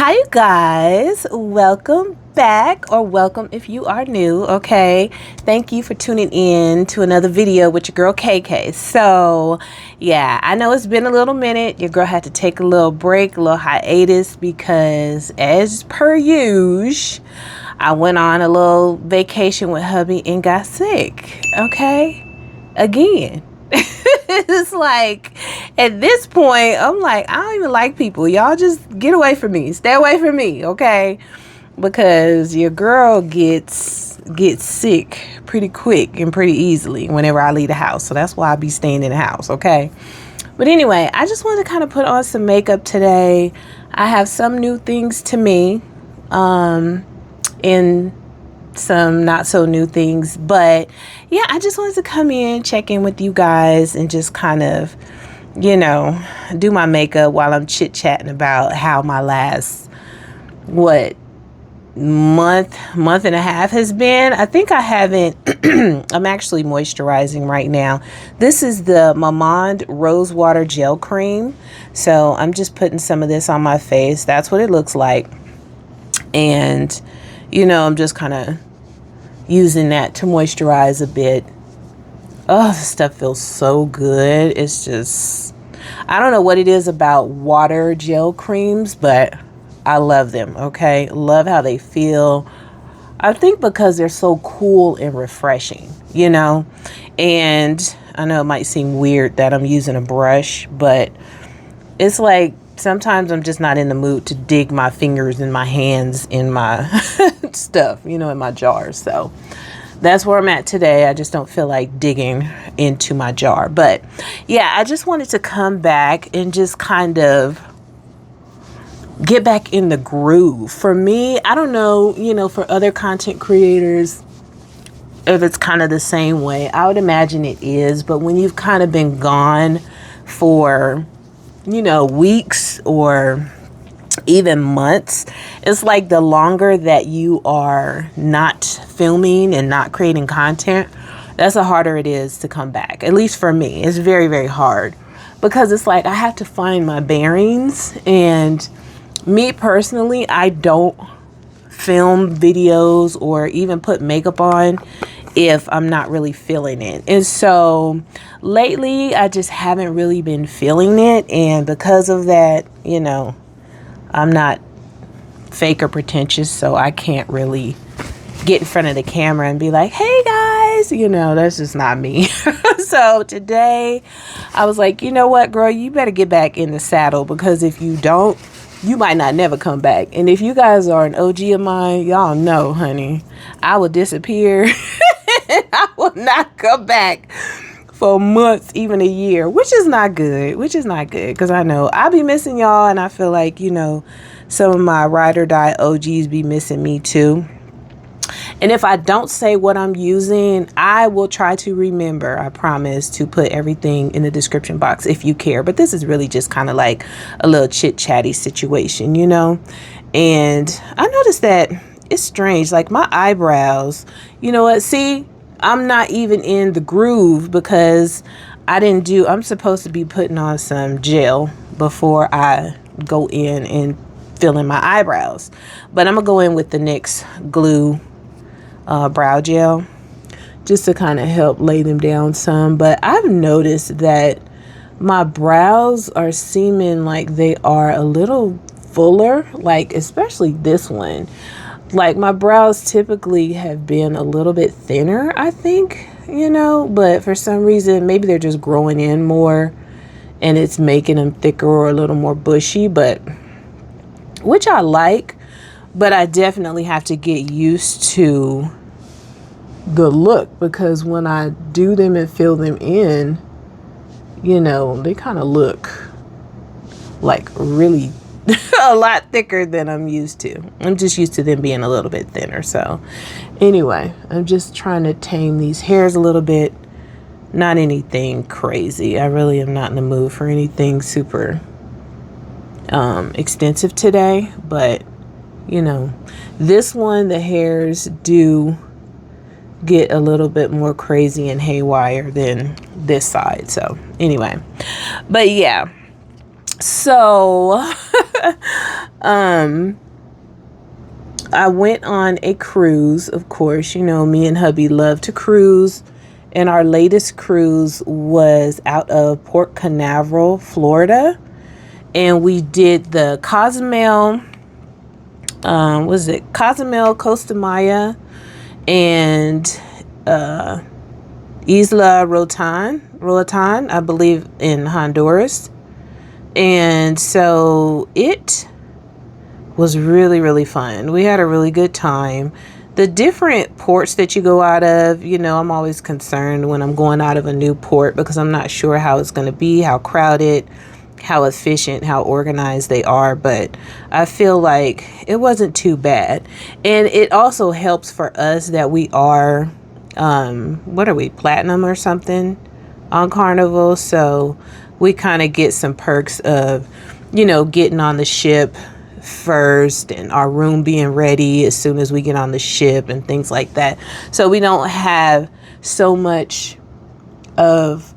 Hi you guys, welcome back, or welcome if you are new. Okay, thank you for tuning in to another video with your girl KK. So yeah, I know it's been a little minute. Your girl had to take a little break, a little hiatus, because as per usual, I went on a little vacation with hubby and got sick. Okay, again. It's like, at this point, I'm like, I don't even like people. Y'all just get away from me. Stay away from me, okay? Because your girl gets sick pretty quick and pretty easily whenever I leave the house. So that's why I be staying in the house, okay? But anyway, I just wanted to kind of put on some makeup today. I have some new things to me, in some not so new things, but yeah, I just wanted to come in, check in with you guys, and just kind of, you know, do my makeup while I'm chit-chatting about how my last month and a half has been. I think I haven't I'm actually moisturizing right now. This is the Mamond Rose Water Gel Cream, so I'm just putting some of this on my face. That's what it looks like. And you know, I'm just kind of using that to moisturize a bit. Oh, this stuff feels so good. It's just, I don't know what it is about water gel creams, but I love them, okay? Love how they feel. I think because they're so cool and refreshing, you know? And I know it might seem weird that I'm using a brush, but it's like, sometimes I'm just not in the mood to dig my fingers and my hands in my stuff, you know, in my jars. So that's where I'm at today. I just don't feel like digging into my jar. But yeah, I just wanted to come back and just kind of get back in the groove. For me, I don't know, you know, for other content creators, if it's kind of the same way. I would imagine it is. But when you've kind of been gone for, you know, weeks or even months, it's like the longer that you are not filming and not creating content, that's the harder it is to come back. At least for me, it's very, very hard, because it's like I have to find my bearings. And me personally, I don't film videos or even put makeup on if I'm not really feeling it. And so lately I just haven't really been feeling it, and because of that, you know, I'm not fake or pretentious, so I can't really get in front of the camera and be like, hey guys, you know, that's just not me. So today I was like, you know what, girl, you better get back in the saddle, because if you don't, you might not never come back. And if you guys are an OG of mine, y'all know, honey, I will disappear. I will not come back for months, even a year, which is not good, because I know I'll be missing y'all, and I feel like, you know, some of my ride or die OGs be missing me too. And if I don't say what I'm using, I will try to remember, I promise, to put everything in the description box if you care. But this is really just kind of like a little chit-chatty situation, you know. And I noticed that it's strange, like my eyebrows, you know what, see, I'm not even in the groove, because I'm supposed to be putting on some gel before I go in and fill in my eyebrows. But I'm gonna go in with the NYX glue brow gel just to kind of help lay them down some. But I've noticed that my brows are seeming like they are a little fuller, like especially this one. Like my brows typically have been a little bit thinner, I think, you know, but for some reason, maybe they're just growing in more and it's making them thicker or a little more bushy, but which I like, but I definitely have to get used to the look, because when I do them and fill them in, you know, they kind of look like really a lot thicker than I'm used to. I'm just used to them being a little bit thinner. So anyway, I'm just trying to tame these hairs a little bit. Not anything crazy. I really am not in the mood for anything super extensive today. But you know, this one, the hairs do get a little bit more crazy and haywire than this side. So anyway, but yeah. So I went on a cruise, of course. You know, me and hubby love to cruise. And our latest cruise was out of Port Canaveral, Florida. And we did the Cozumel, Cozumel, Costa Maya, and Isla Roatan, I believe, in Honduras. And so it was really, really fun. We had a really good time. The different ports that you go out of, you know, I'm always concerned when I'm going out of a new port because I'm not sure how it's going to be, how crowded, how efficient, how organized they are. But I feel like it wasn't too bad. And it also helps for us that we are, what are we, platinum or something on Carnival. So we kind of get some perks of, you know, getting on the ship first and our room being ready as soon as we get on the ship and things like that. So we don't have so much of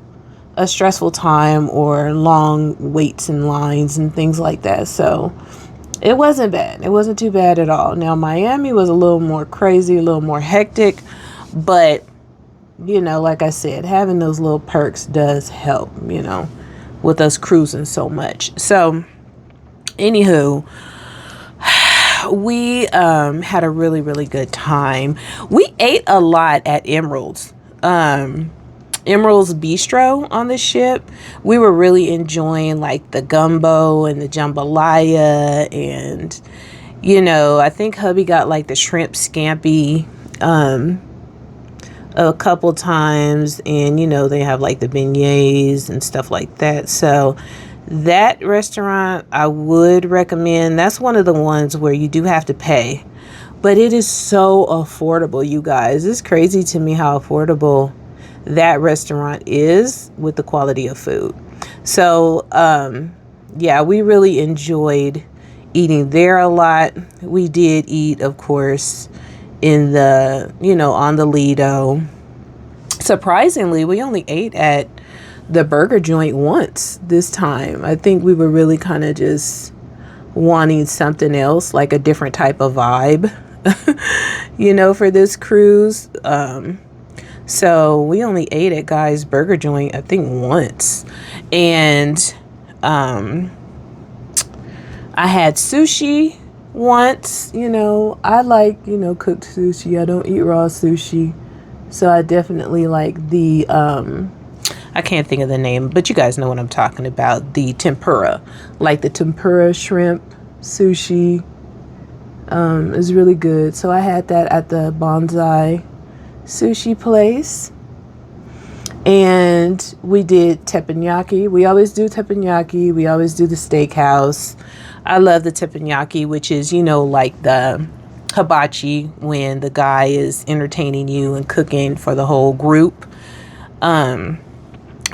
a stressful time or long waits and lines and things like that. So it wasn't bad. It wasn't too bad at all. Now, Miami was a little more crazy, a little more hectic, but you know, like I said, having those little perks does help, you know, with us cruising so much. So anywho, we had a really, really good time. We ate a lot at Emerald's Bistro on the ship. We were really enjoying like the gumbo and the jambalaya, and you know, I think hubby got like the shrimp scampi a couple times, and you know, they have like the beignets and stuff like that. So that restaurant I would recommend. That's one of the ones where you do have to pay, but it is so affordable, you guys. It's crazy to me how affordable that restaurant is with the quality of food. So yeah, we really enjoyed eating there a lot. We did eat, of course, in the, you know, on the Lido. Surprisingly, we only ate at the burger joint once this time. I think we were really kind of just wanting something else, like a different type of vibe, you know, for this cruise. So we only ate at Guy's Burger Joint, I think, once. And I had sushi once. You know, I like, you know, cooked sushi. I don't eat raw sushi. So I definitely like the I can't think of the name, but you guys know what I'm talking about. The tempura, like the tempura shrimp sushi is really good. So I had that at the Bonsai sushi place. And we did teppanyaki. We always do teppanyaki. We always do the steakhouse. I love the teppanyaki, which is, you know, like the hibachi when the guy is entertaining you and cooking for the whole group.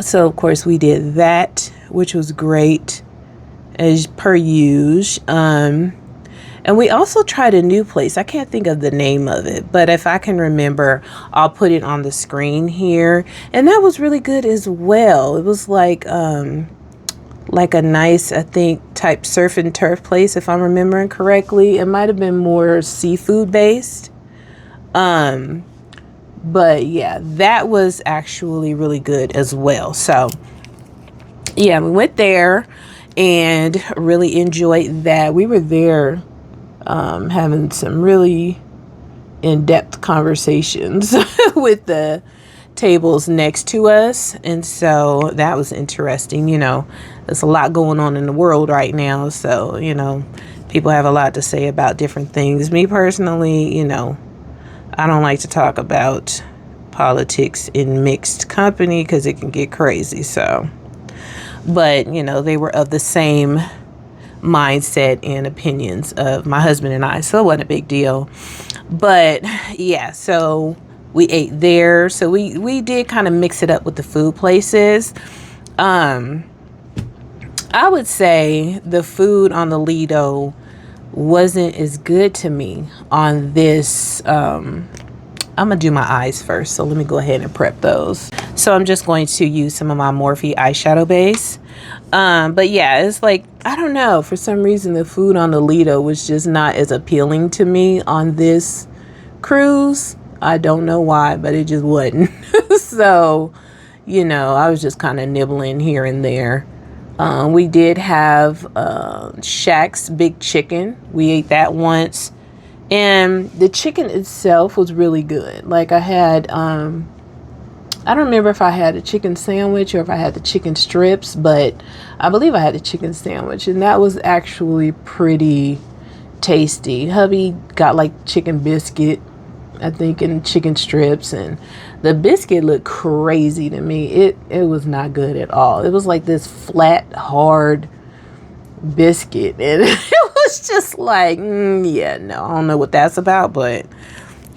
So of course we did that, which was great as per usual. And we also tried a new place. I can't think of the name of it, but if I can remember, I'll put it on the screen here. And that was really good as well. It was like a nice, I think, type surf and turf place, if I'm remembering correctly. It might have been more seafood based. But yeah, that was actually really good as well. So yeah, we went there and really enjoyed that. We were there having some really in-depth conversations with the tables next to us. And so that was interesting. You know, there's a lot going on in the world right now. So, you know, people have a lot to say about different things. Me personally, you know, I don't like to talk about politics in mixed company because it can get crazy. So, but, you know, they were of the same mindset and opinions of my husband and I, so it wasn't a big deal. But yeah, so we ate there. So we did kind of mix it up with the food places. I would say the food on the Lido wasn't as good to me on this. I'm gonna do my eyes first, so let me go ahead and prep those. So I'm just going to use some of my Morphe eyeshadow base. But yeah, it's like I don't know, for some reason the food on the Lido was just not as appealing to me on this cruise. I don't know why, but it just wasn't. So, you know, I was just kind of nibbling here and there. We did have Shaq's Big Chicken. We ate that once. And the chicken itself was really good. Like I had, I don't remember if I had a chicken sandwich or if I had the chicken strips, but I believe I had a chicken sandwich. And that was actually pretty tasty. Hubby got like chicken biscuit, I think, and chicken strips, and the biscuit looked crazy to me. It was not good at all. It was like this flat, hard biscuit, and it was just like, yeah, no, I don't know what that's about, but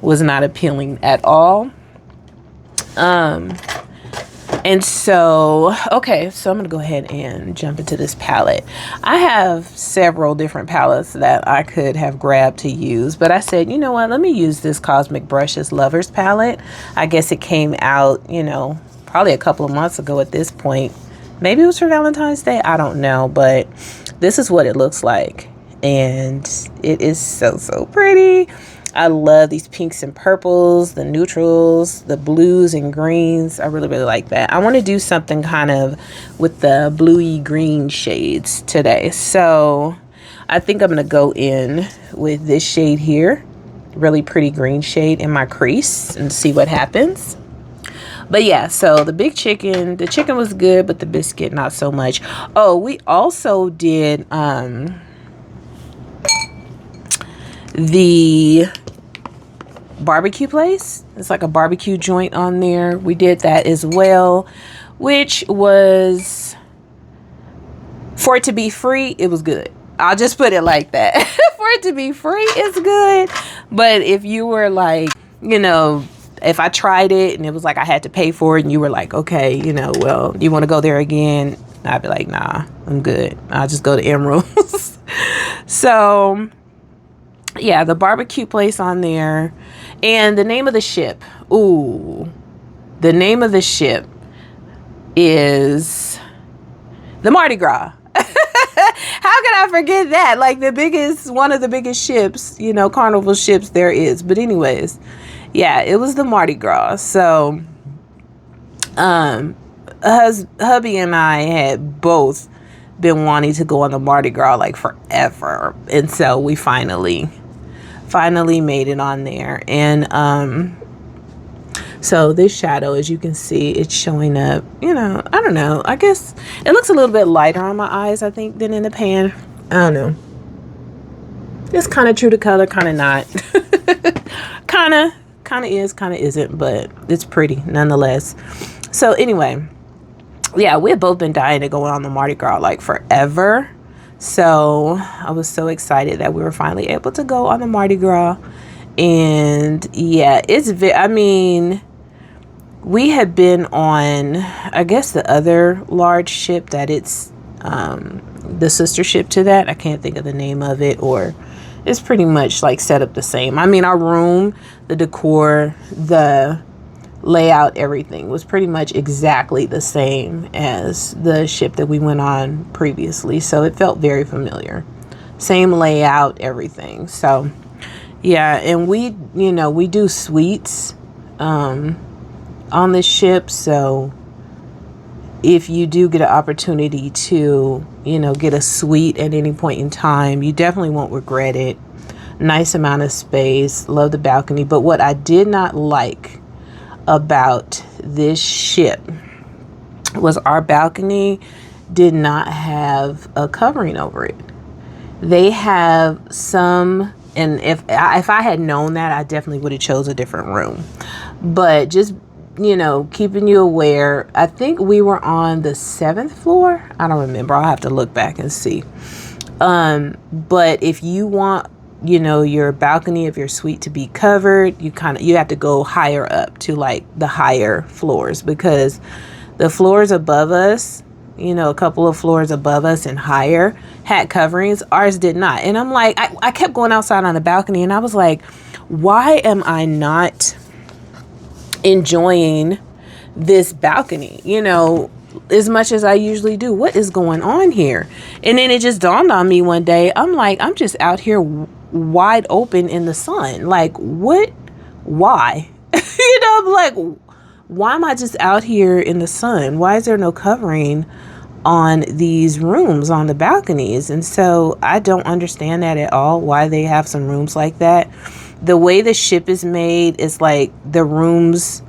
was not appealing at all. And so, okay, so I'm gonna go ahead and jump into this palette. I have several different palettes that I could have grabbed to use, but I said, you know what, let me use this Cosmic Brushes Lovers palette. I guess it came out, you know, probably a couple of months ago at this point. Maybe it was for Valentine's Day, I don't know, but this is what it looks like, and it is so pretty. I love these pinks and purples, the neutrals, the blues and greens. I really like that. I want to do something kind of with the bluey green shades today. So I think I'm going to go in with this shade here, really pretty green shade in my crease, and see what happens. But yeah, so the chicken was good, but the biscuit not so much. Oh, we also did the barbecue place. It's like a barbecue joint on there. We did that as well, which was, for it to be free, it was good. I'll just put it like that. For it to be free, it's good. But if you were like, you know, if I tried it and it was like I had to pay for it and you were like, okay, you know, well, you want to go there again? I'd be like, nah, I'm good. I'll just go to Emerald's. So yeah, the barbecue place on there. And the name of the ship. Ooh, the name of the ship is the Mardi Gras. How can I forget that? Like one of the biggest ships, you know, Carnival ships there is. But anyways, yeah, it was the Mardi Gras. So, hubby and I had both been wanting to go on the Mardi Gras like forever. And so we finally made it on there. And so this shadow, as you can see, it's showing up, you know, I don't know, I guess it looks a little bit lighter on my eyes, I think, than in the pan. I don't know, it's kind of true to color, kind of not. kind of is, kind of isn't, but it's pretty nonetheless. So anyway, yeah, we have both been dying to go on the Mardi Gras like forever. So I was so excited that we were finally able to go on the Mardi Gras. And yeah, I mean, we had been on, I guess, the other large ship that it's the sister ship to that. I can't think of the name of it, or it's pretty much like set up the same. I mean, our room, the decor, the layout, everything was pretty much exactly the same as the ship that we went on previously, so it felt very familiar. Same layout, everything. So yeah, and we, you know, we do suites on this ship, so if you do get an opportunity to, you know, get a suite at any point in time, you definitely won't regret it. Nice amount of space, love the balcony. But what I did not like about this ship was our balcony did not have a covering over it. They have some, and if I had known that, I definitely would have chose a different room. But just, you know, keeping you aware, I think we were on the 7th floor. I don't remember. I'll have to look back and see. But if you want, you know, your balcony of your suite to be covered, you have to go higher up to like the higher floors, because the floors above us, you know, a couple of floors above us and higher had coverings. Ours did not. And I'm like, I kept going outside on the balcony and I was like, why am I not enjoying this balcony? You know, as much as I usually do. What is going on here? And then it just dawned on me one day. I'm like, I'm just out here wide open in the sun. Like, what? Why? You know, I'm like, why am I just out here in the sun? Why is there no covering on these rooms on the balconies? And so I don't understand that at all, why they have some rooms like that. The way the ship is made is like the rooms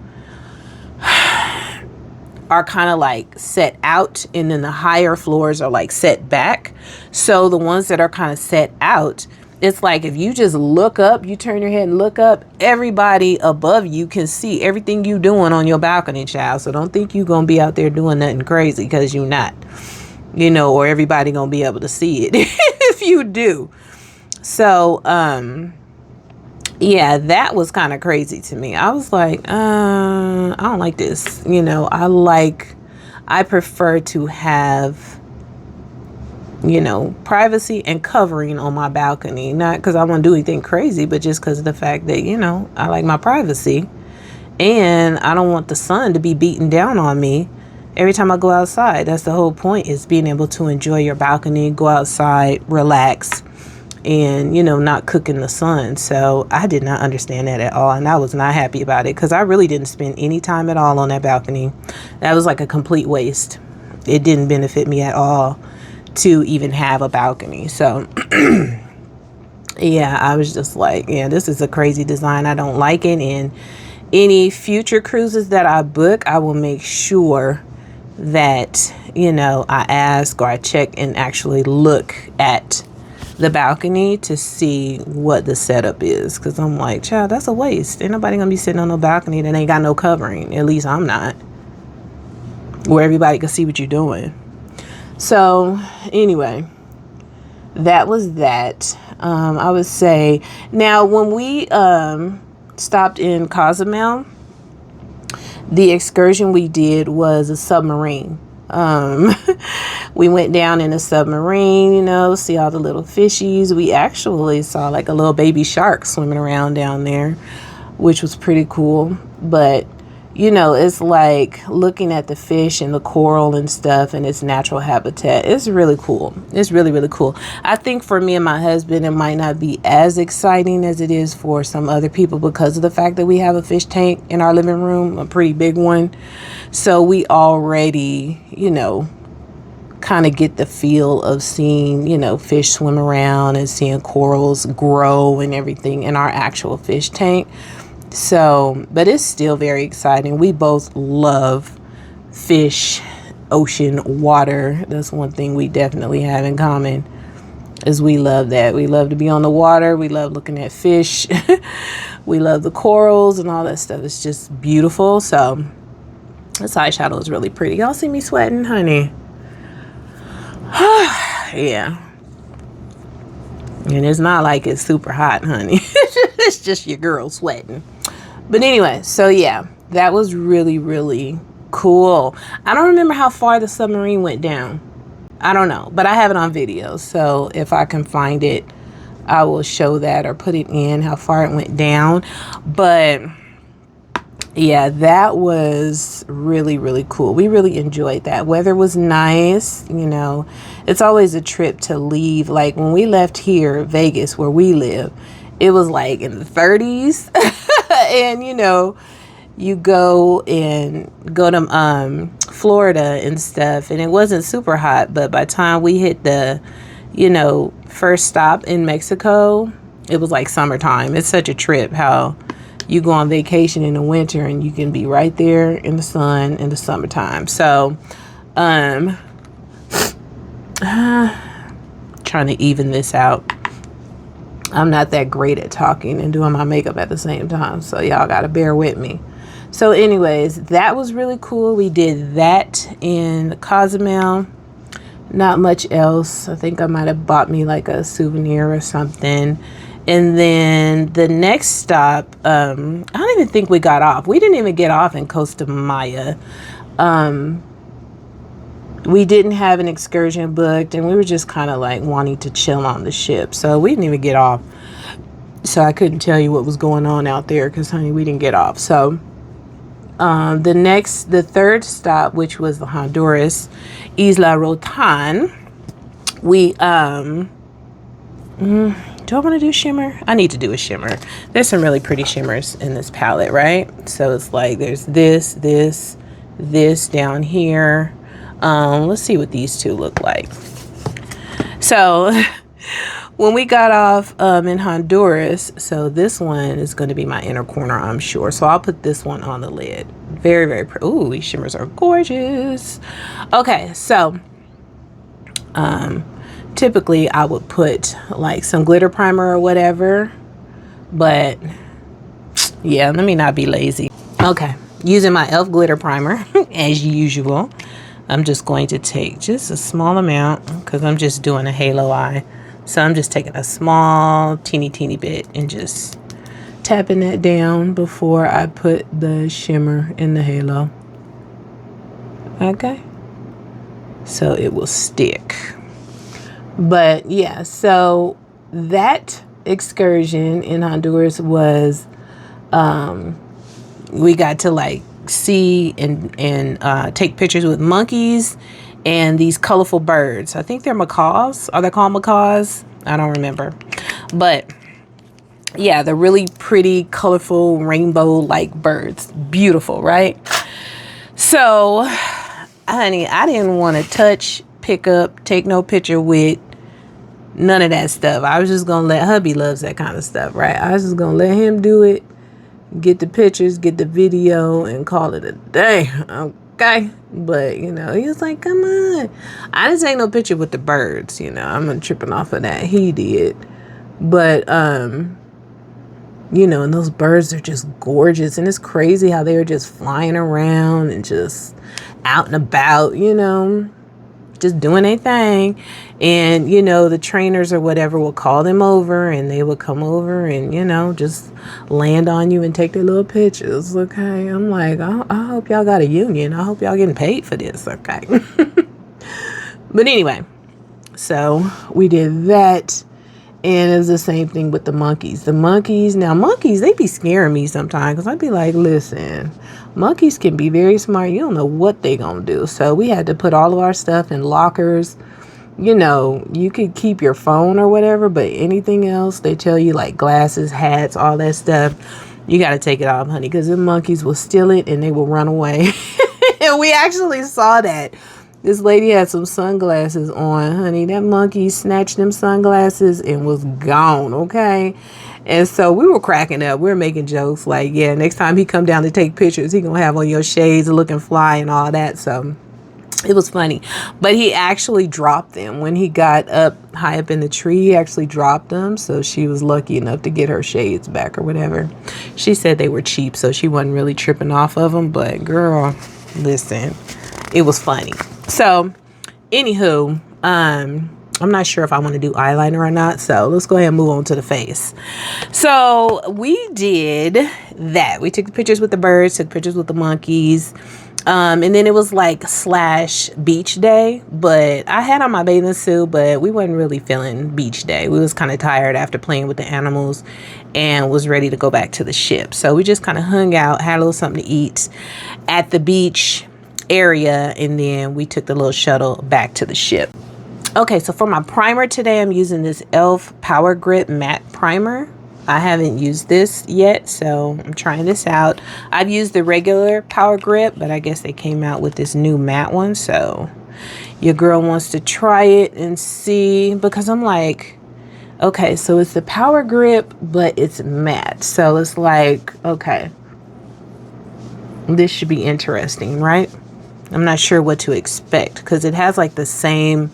are kind of like set out, and then the higher floors are like set back. So the ones that are kind of set out, it's like if you just look up, you turn your head and look up, everybody above you can see everything you doing on your balcony, child. So don't think you gonna be out there doing nothing crazy, because you're not, you know, or everybody gonna be able to see it if you do. So yeah, that was kind of crazy to me. I was like, I don't like this. You know, I prefer to have, you know, privacy and covering on my balcony. Not because I want to do anything crazy, but just because of the fact that, you know, I like my privacy. And I don't want the sun to be beating down on me every time I go outside. That's the whole point, is being able to enjoy your balcony, go outside, relax, and, you know, not cook in the sun. So I did not understand that at all, and I was not happy about it, because I really didn't spend any time at all on that balcony. That was like a complete waste. It didn't benefit me at all to even have a balcony. So yeah, I was just like, yeah, this is a crazy design. I don't like it. And any future cruises that I book, I will make sure that, you know, I ask or I check and actually look at the balcony to see what the setup is, because I'm like, child, that's a waste. Ain't nobody gonna be sitting on no balcony that ain't got no covering. At least I'm not, where everybody can see what you're doing. So anyway, that was that. I would say, now when we stopped in Cozumel, the excursion we did was a submarine. We went down in a submarine, you know, see all the little fishies. We actually saw like a little baby shark swimming around down there, which was pretty cool. But, you know, it's like looking at the fish and the coral and stuff and its natural habitat. It's really cool. It's really, really cool. I think for me and my husband, it might not be as exciting as it is for some other people, because of the fact that we have a fish tank in our living room, a pretty big one. So we already, you know, kind of get the feel of seeing, you know, fish swim around and seeing corals grow and everything in our actual fish tank. So, but it's still very exciting. We both love fish, ocean, water. That's one thing we definitely have in common, is we love that. We love to be on the water. We love looking at fish. We love the corals and all that stuff. It's just beautiful. So this eyeshadow is really pretty. Y'all see me sweating, honey? Yeah. And it's not like it's super hot, honey. It's just your girl sweating. But anyway, so yeah, that was really, really cool. I don't remember how far the submarine went down. I don't know, but I have it on video. So if I can find it, I will show that or put it in how far it went down. But yeah, that was really, really cool. We really enjoyed that. Weather was nice. You know, it's always a trip to leave. Like when we left here, Vegas, where we live, it was like in the 30s. And, you know, you go to Florida and stuff, and it wasn't super hot. But by the time we hit the, you know, first stop in Mexico, it was like summertime. It's such a trip how you go on vacation in the winter and you can be right there in the sun in the summertime. So, trying to even this out. I'm not that great at talking and doing my makeup at the same time, so y'all gotta bear with me. So anyways, that was really cool. We did that in Cozumel. Not much else. I think I might have bought me like a souvenir or something. And then the next stop, I don't even think we got off. We didn't even get off in Costa Maya. We didn't have an excursion booked, and we were just kind of like wanting to chill on the ship. So we didn't even get off. So I couldn't tell you what was going on out there because, honey, we didn't get off. So The third stop, which was the Honduras, Isla Rotan, we, do I want to do shimmer? I need to do a shimmer. There's some really pretty shimmers in this palette, right? So it's like, there's this down here. Let's see what these two look like. So when we got off in Honduras, so this one is going to be my inner corner, I'm sure. So I'll put this one on the lid. Very, very pretty. Ooh, these shimmers are gorgeous. Okay, so typically I would put like some glitter primer or whatever. But yeah, let me not be lazy. Okay, using my e.l.f. glitter primer as usual. I'm just going to take just a small amount because I'm just doing a halo eye. So I'm just taking a small teeny bit and just tapping that down before I put the shimmer in the halo. Okay. So it will stick. But yeah, so that excursion in Honduras was, we got to like see and take pictures with monkeys and these colorful birds. I think they're macaws. Are they called macaws? I don't remember. But yeah, they're really pretty, colorful, rainbow-like birds. Beautiful, right? So, honey, I didn't want to touch, pick up, take no picture with none of that stuff. I was just going to let hubby loves that kind of stuff, right? I was just going to let him do it, get the pictures, get the video, and call it a day. Okay. But, you know, he was like, come on. I didn't take no picture with the birds, you know. I'm tripping off of that. He did. But, you know, and those birds are just gorgeous. And it's crazy how they were just flying around and just out and about, you know, just doing their thing. And, you know, the trainers or whatever will call them over and they will come over and, you know, just land on you and take their little pictures. Okay. I'm like, I hope y'all got a union. I hope y'all getting paid for this. Okay. But anyway, so we did that. And it was the same thing with the monkeys. The monkeys, now monkeys, they be scaring me sometimes because I'd be like, listen, monkeys can be very smart. You don't know what they gonna do. So we had to put all of our stuff in lockers. You know, you could keep your phone or whatever, but anything else, they tell you like glasses, hats, all that stuff, you got to take it off, honey, because the monkeys will steal it and they will run away. And we actually saw that. This lady had some sunglasses on, honey. That monkey snatched them sunglasses and was gone, okay? And so we were cracking up. We were making jokes like, yeah, next time he come down to take pictures, he gonna have on your shades looking fly and all that. So it was funny. But he actually dropped them. When he got up high up in the tree, he actually dropped them. So she was lucky enough to get her shades back or whatever. She said they were cheap, so she wasn't really tripping off of them. But girl, listen, it was funny. So, anywho, I'm not sure if I want to do eyeliner or not. So, let's go ahead and move on to the face. So, we did that. We took pictures with the birds, took pictures with the monkeys. And then it was like / beach day. But I had on my bathing suit, but we wasn't really feeling beach day. We was kind of tired after playing with the animals and was ready to go back to the ship. So, we just kind of hung out, had a little something to eat at the beach area, and then we took the little shuttle back to the ship. Okay, so for my primer today, I'm using this e.l.f. Power Grip Matte Primer. I haven't used this yet, so I'm trying this out. I've used the regular Power Grip, but I guess they came out with this new matte one, so your girl wants to try it and see, because I'm like, okay, so it's the Power Grip, but it's matte. So it's like, okay, this should be interesting, right? I'm not sure what to expect because it has like the same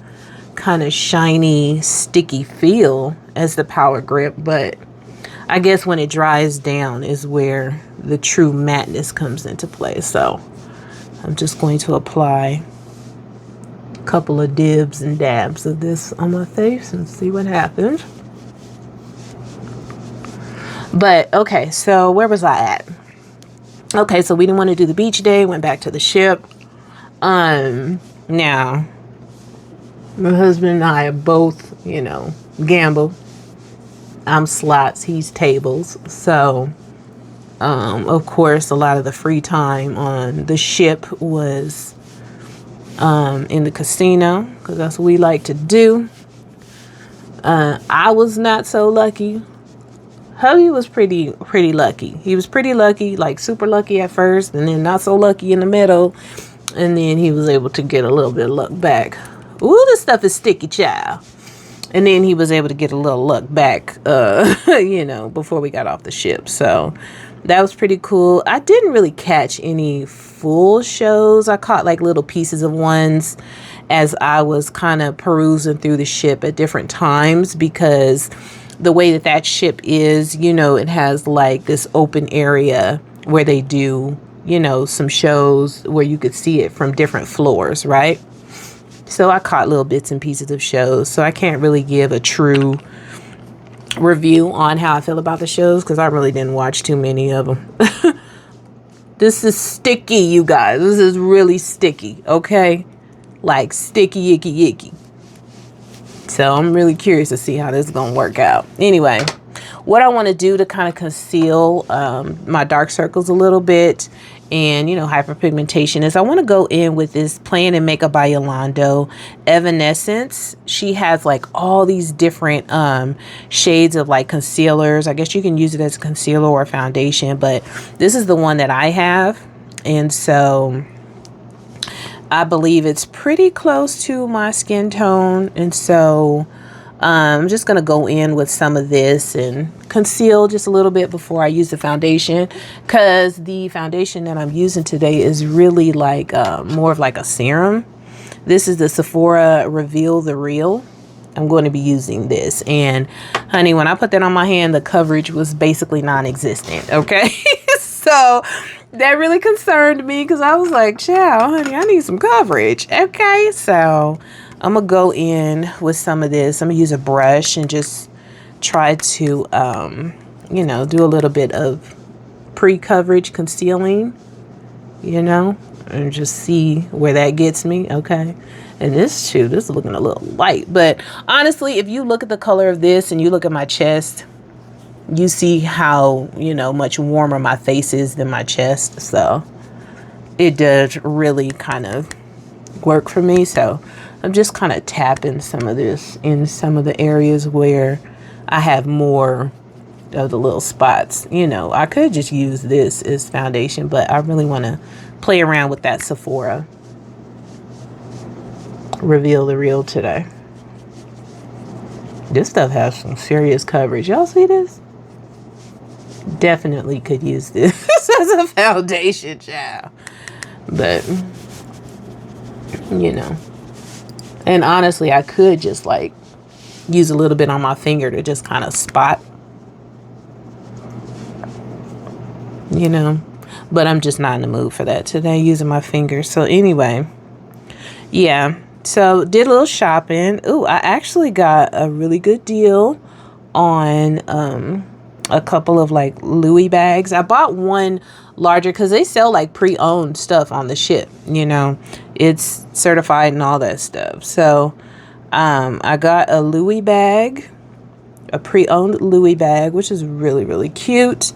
kind of shiny, sticky feel as the Power Grip, but I guess when it dries down is where the true matteness comes into play. So I'm just going to apply a couple of dibs and dabs of this on my face and see what happens. But okay, so where was I at? Okay, so we didn't want to do the beach day, went back to the ship. Now my husband and I are both, you know, gamble. I'm slots, he's tables. So Of course, a lot of the free time on the ship was in the casino, because that's what we like to do. I was not so lucky. Hubby was pretty lucky. He was pretty lucky, like super lucky at first, and then not so lucky in the middle, and then he was able to get a little bit of luck back. Ooh, this stuff is sticky, child. And then he was able to get a little luck back, you know, before we got off the ship. So that was pretty cool. I didn't really catch any full shows. I caught like little pieces of ones as I was kind of perusing through the ship at different times, because the way that ship is, you know, it has like this open area where they do, you know, some shows where you could see it from different floors, right? So I caught little bits and pieces of shows. So I can't really give a true review on how I feel about the shows, because I really didn't watch too many of them. This is sticky, you guys. This is really sticky, okay? Like sticky, icky, icky. So I'm really curious to see how this is going to work out. Anyway, what I want to do to kind of conceal my dark circles a little bit and, you know, hyperpigmentation is I want to go in with this Plan and Makeup by Yolando Evanescence. She has like all these different shades of like concealers. I guess you can use it as a concealer or a foundation, but this is the one that I have. And so I believe it's pretty close to my skin tone. And so I'm just going to go in with some of this and conceal just a little bit before I use the foundation, because the foundation that I'm using today is really like more of like a serum. This is the Sephora Reveal the Real. I'm going to be using this. And honey, when I put that on my hand, the coverage was basically non-existent. Okay. So that really concerned me, because I was like, child, honey, I need some coverage. Okay. So I'm going to go in with some of this. I'm going to use a brush and just try to, you know, do a little bit of pre-coverage concealing, you know, and just see where that gets me. Okay. And this is looking a little light. But honestly, if you look at the color of this and you look at my chest, you see how, you know, much warmer my face is than my chest. So it does really kind of work for me. So I'm just kind of tapping some of this in some of the areas where I have more of the little spots. You know, I could just use this as foundation, but I really want to play around with that Sephora Reveal the Real today. This stuff has some serious coverage. Y'all see this? Definitely could use this as a foundation, child. But, you know. And honestly, I could just like use a little bit on my finger to just kind of spot, you know, but I'm just not in the mood for that today, using my finger. So anyway, yeah, so did a little shopping. Ooh, I actually got a really good deal on a couple of like Louis bags. I bought one larger because they sell like pre-owned stuff on the ship, you know, it's certified and all that stuff. So I got a Louis bag, a pre-owned Louis bag, which is really, really cute.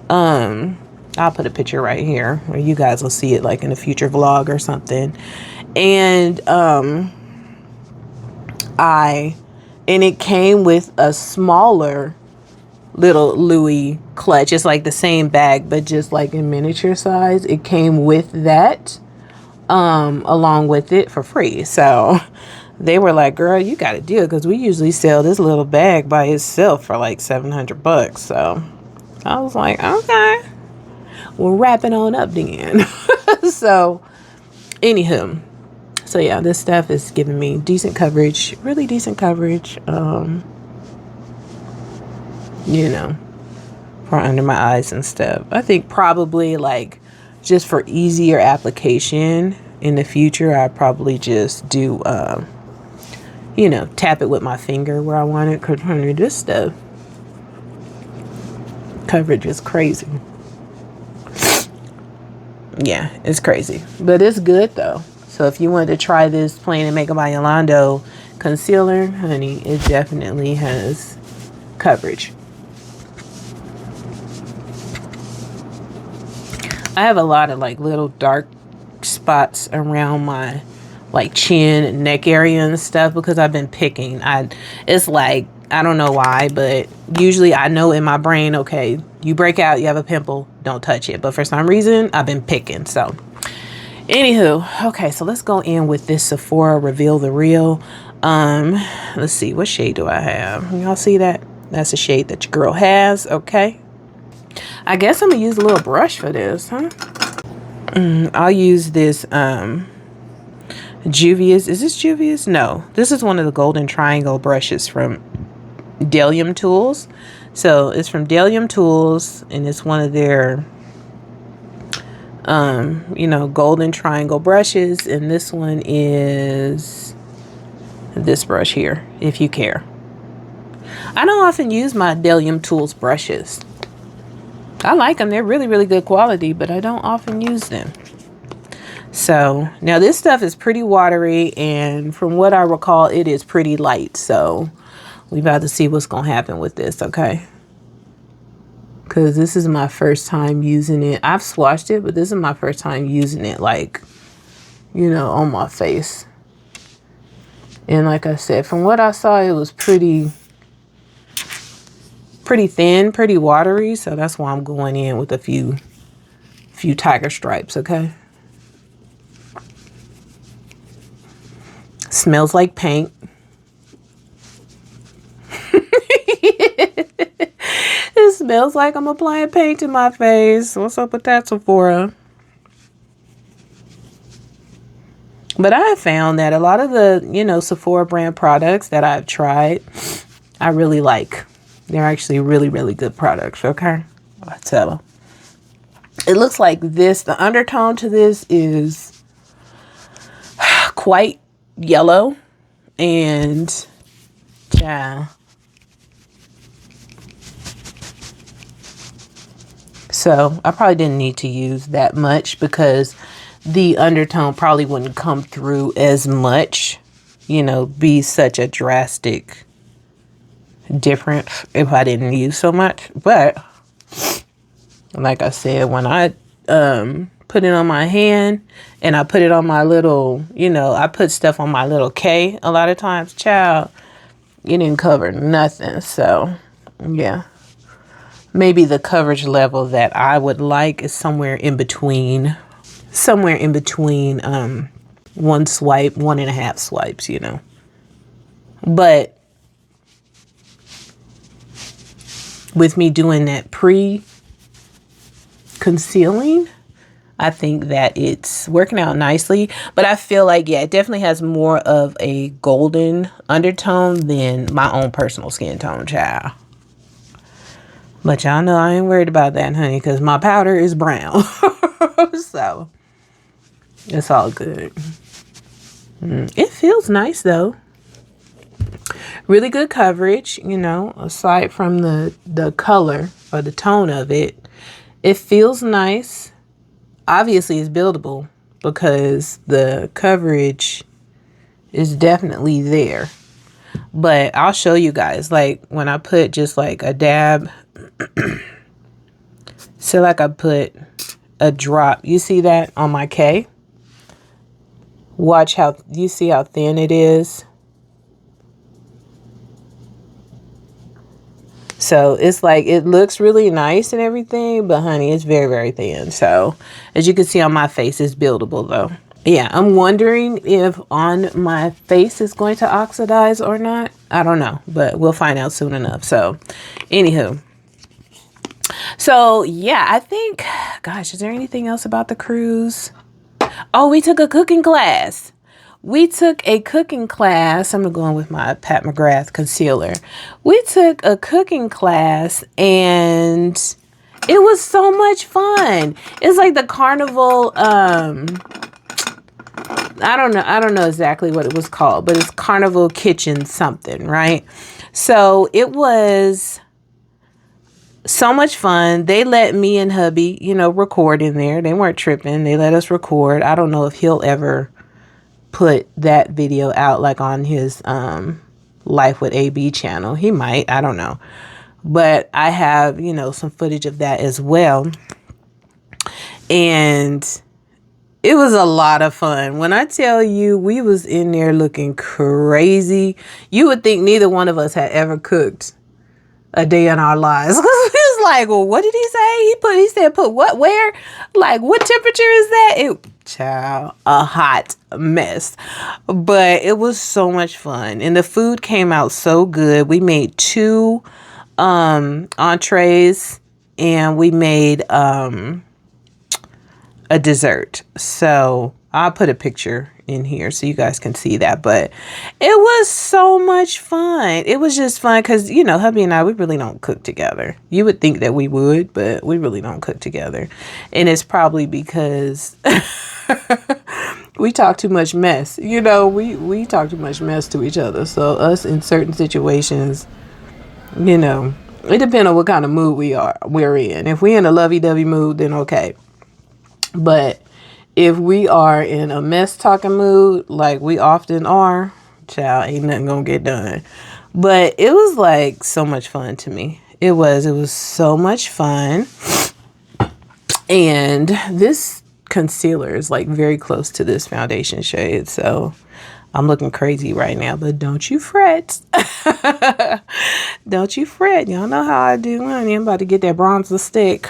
I'll put a picture right here where you guys will see it like in a future vlog or something. And it came with a smaller little Louis clutch. It's like the same bag, but just like in miniature size. It came with that along with it for free. So they were like, girl, you got a deal, because we usually sell this little bag by itself for like $700. So I was like, okay, we're wrapping on up then. So anywho, so yeah, this stuff is giving me decent coverage, really decent coverage. You know, for under my eyes and stuff. I think probably like just for easier application in the future, I'd probably just do, you know, tap it with my finger where I want it. Because honey, this stuff coverage is crazy. Yeah, it's crazy, but it's good though. So if you wanted to try this Plan and Makeup by Yolando concealer, honey, it definitely has coverage. I have a lot of like little dark spots around my like chin and neck area and stuff because I've been picking. It's like, I don't know why, but usually I know in my brain, okay, you break out, you have a pimple, don't touch it. But for some reason, I've been picking. So anywho, okay, so let's go in with this Sephora Reveal the Real. Let's see, what shade do I have? Y'all see that? That's a shade that your girl has. Okay, I guess I'm gonna use a little brush for this, huh? I'll use this Juvia's. Is this Juvia's? No, this is one of the golden triangle brushes from Delium Tools. So it's from Delium Tools, and it's one of their you know, golden triangle brushes, and this one is this brush here, if you care. I don't often use my Delium Tools brushes. I like them. They're really, really good quality, but I don't often use them. So now this stuff is pretty watery, and from what I recall, it is pretty light. So we about to see what's going to happen with this, okay? Because this is my first time using it. I've swatched it, but this is my first time using it, like, you know, on my face. And like I said, from what I saw, it was pretty thin, pretty watery. So that's why I'm going in with a few tiger stripes, okay? Smells like paint. It smells like I'm applying paint to my face. What's up with that, Sephora? But I have found that a lot of the, you know, Sephora brand products that I've tried, I really like. They're actually really, really good products, okay? I tell them. It looks like this, the undertone to this is quite yellow. And, yeah. So I probably didn't need to use that much because the undertone probably wouldn't come through as much, you know, be such a drastic difference if I didn't use so much. But like I said, when I put it on my hand and I put it on my little, you know, I put stuff on my little K a lot of times, child, it didn't cover nothing. So yeah. Maybe the coverage level that I would like is somewhere in between one swipe, 1.5 swipes, you know. But with me doing that pre-concealing, I think that it's working out nicely. But I feel like, yeah, it definitely has more of a golden undertone than my own personal skin tone, child. But y'all know I ain't worried about that, honey, because my powder is brown. So it's all good. It feels nice, though. Really good coverage, you know, aside from the color or the tone of it. It feels nice. Obviously, it's buildable because the coverage is definitely there. But I'll show you guys, like, when I put just like a dab. So like I put a drop. You see that on my K? Watch how, you see how thin it is? So it's like, it looks really nice and everything, but honey, it's very, very thin. So as you can see on my face, it's buildable though. Yeah, I'm wondering if on my face it's going to oxidize or not. I don't know, but we'll find out soon enough. So anywho. So yeah, I think, gosh, is there anything else about the cruise? Oh, we took a cooking class. We took a cooking class. I'm going to go in with my Pat McGrath concealer. We took a cooking class and it was so much fun. It's like the Carnival, I don't know exactly what it was called, but it's Carnival Kitchen something, right? So it was so much fun. They let me and hubby, you know, record in there. They weren't tripping. They let us record. I don't know if he'll ever put that video out like on his Life with AB channel. He might, I don't know. But I have, you know, some footage of that as well. And it was a lot of fun. When I tell you, we was in there looking crazy. You would think neither one of us had ever cooked a day in our lives. It was like, well, what did he say? He said, put what, where? Like, what temperature is that? Child, a hot mess. But it was so much fun. And the food came out so good. We made 2 entrees, and we made a dessert. So I'll put a picture in here so you guys can see that. But it was so much fun. It was just fun because, you know, hubby and I, we really don't cook together. You would think that we would, but we really don't cook together. And it's probably because we talk too much mess. You know, we talk too much mess to each other. So us in certain situations, you know, it depends on what kind of mood we're in. If we're in a lovey-dovey mood, then okay. But if we are in a mess talking mood, like we often are, child, ain't nothing gonna get done. But it was like so much fun to me. It was so much fun. And this concealer is like very close to this foundation shade. So I'm looking crazy right now, but don't you fret. Don't you fret. Y'all know how I do, honey. I'm about to get that bronzer stick.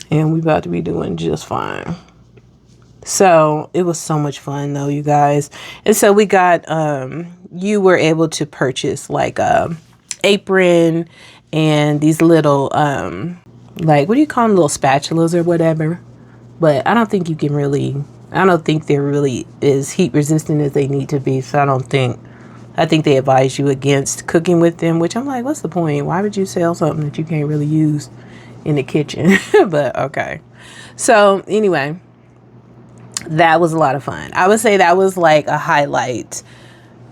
And we about to be doing just fine. So it was so much fun though, you guys. And so we got, you were able to purchase like a apron and these little, like, what do you call them? Little spatulas or whatever. But I don't think you can really, I don't think they're really as heat resistant as they need to be. So I think they advise you against cooking with them, which I'm like, what's the point? Why would you sell something that you can't really use in the kitchen? But okay. So anyway, that was a lot of fun. I would say that was like a highlight.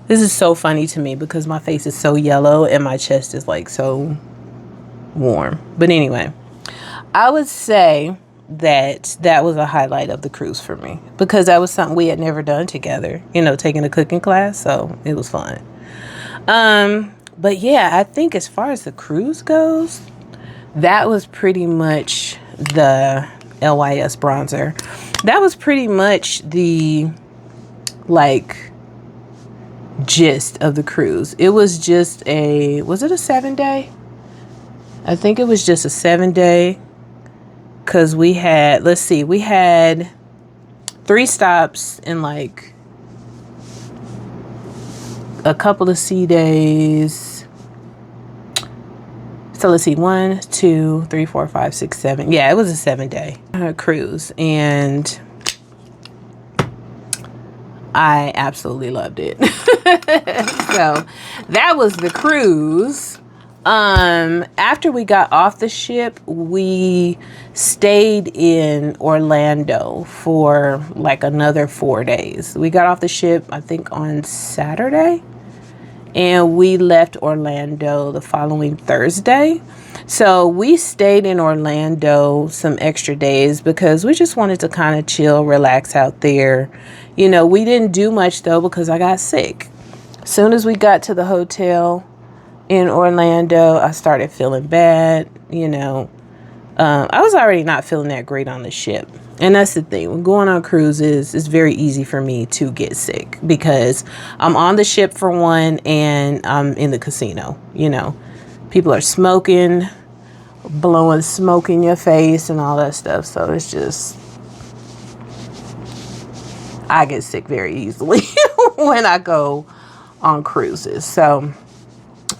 This is so funny to me because my face is so yellow and my chest is like so warm. But anyway, I would say that was a highlight of the cruise for me because that was something we had never done together, you know, taking a cooking class. So it was fun. But yeah, I think as far as the cruise goes, that was pretty much the LYS bronzer. That was pretty much the like gist of the cruise. It was just was it a 7-day? I think it was just a 7-day because we had, let's see, we had 3 stops in like a couple of sea days. So let's see, 1, 2, 3, 4, 5, 6, 7. Yeah, it was a 7-day cruise, and I absolutely loved it. So that was the cruise. After we got off the ship, we stayed in Orlando for like another 4 days. We got off the ship, I think, on Saturday. And we left Orlando the following Thursday. So we stayed in Orlando some extra days because we just wanted to kind of chill, relax out there. You know, we didn't do much though because I got sick. As soon as we got to the hotel in Orlando, I started feeling bad. You know, I was already not feeling that great on the ship. And that's the thing. When going on cruises, it's very easy for me to get sick because I'm on the ship for one and I'm in the casino. You know, people are smoking, blowing smoke in your face and all that stuff. So it's just, I get sick very easily when I go on cruises. So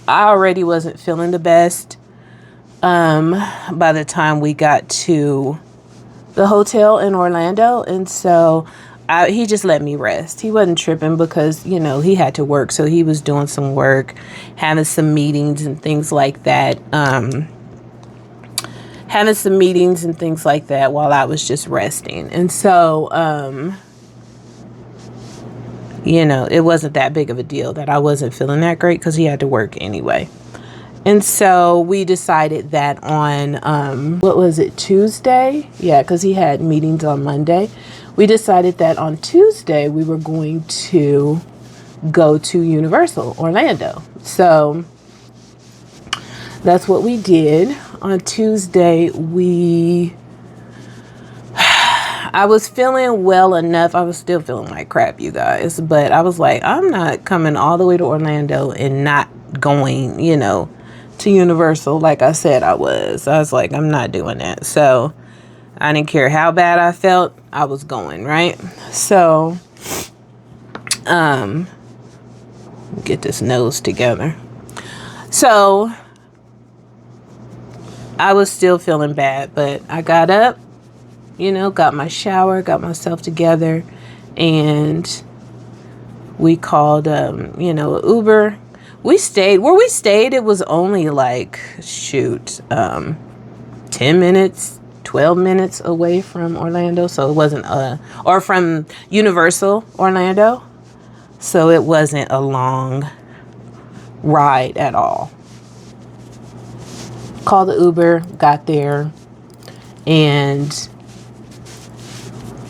I already wasn't feeling the best by the time we got to the hotel in Orlando, and so he just let me rest. He wasn't tripping because, you know, he had to work, so he was doing some work, having some meetings and things like that, while I was just resting. And so you know, it wasn't that big of a deal that I wasn't feeling that great because he had to work anyway. And so we decided that on, what was it, Tuesday? Yeah, because he had meetings on Monday. We decided that on Tuesday we were going to go to Universal Orlando. So that's what we did. On Tuesday we I was feeling well enough. I was still feeling like crap, you guys, but I was like, I'm not coming all the way to Orlando and not going, you know, to Universal like I said I was. I was like, I'm not doing that. So I didn't care how bad I felt, I was going, right? So get this nose together. So I was still feeling bad, but I got up, you know, got my shower, got myself together, and we called, you know, an Uber. We stayed, where we stayed, it was only like, 10 minutes, 12 minutes away from Orlando. So it wasn't, or from Universal Orlando. So it wasn't a long ride at all. Called the Uber, got there, and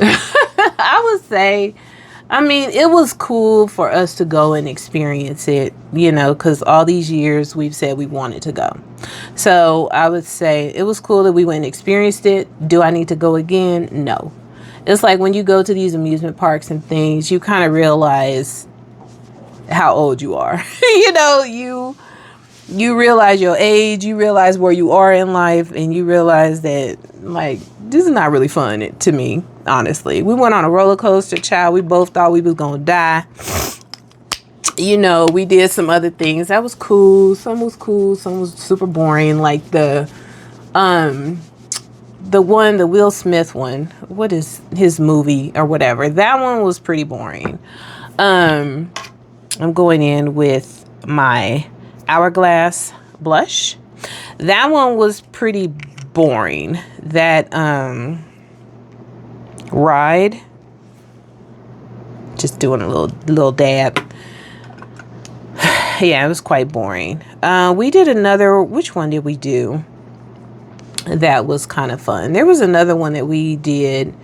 I would say, I mean, it was cool for us to go and experience it, you know, because all these years we've said we wanted to go. So I would say it was cool that we went and experienced it. Do I need to go again? No. It's like when you go to these amusement parks and things, you kind of realize how old you are. You know, you realize your age, you realize where you are in life, and you realize that, like, this is not really fun to me, honestly. We went on a roller coaster, child. We both thought we was gonna die. You know, we did some other things that was cool. Some was cool, some was super boring. Like the Will Smith one. What is his movie or whatever? That one was pretty boring. I'm going in with my Hourglass blush. That one was pretty boring. That ride, just doing a little dab. Yeah, it was quite boring. We did another, which one did we do? That was kind of fun. There was another one that we did.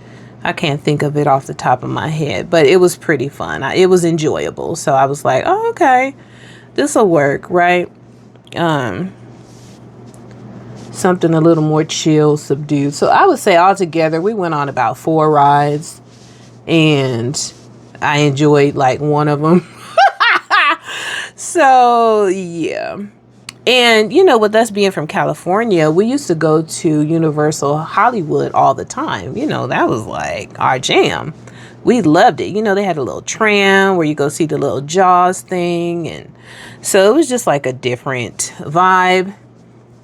I can't think of it off the top of my head, but it was pretty fun. It was enjoyable. So I was like, oh, okay, this will work, right? Something a little more chill, subdued. So I would say altogether, we went on about 4 rides, and I enjoyed like one of them. So yeah. And you know, with us being from California, we used to go to Universal Hollywood all the time. You know, that was like our jam. We loved it. You know, they had a little tram where you go see the little Jaws thing. And so it was just like a different vibe.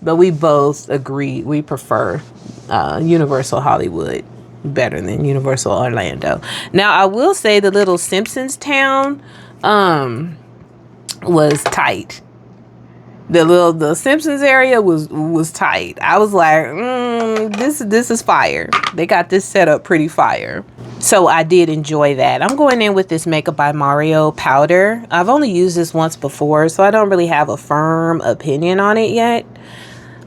But we both agreed we prefer Universal Hollywood better than Universal Orlando. Now, I will say the little Simpsons town was tight. The Simpsons area was tight. I was like, this is fire. They got this set up pretty fire. So I did enjoy that. I'm going in with this Makeup by Mario powder. I've only used this once before, so I don't really have a firm opinion on it yet.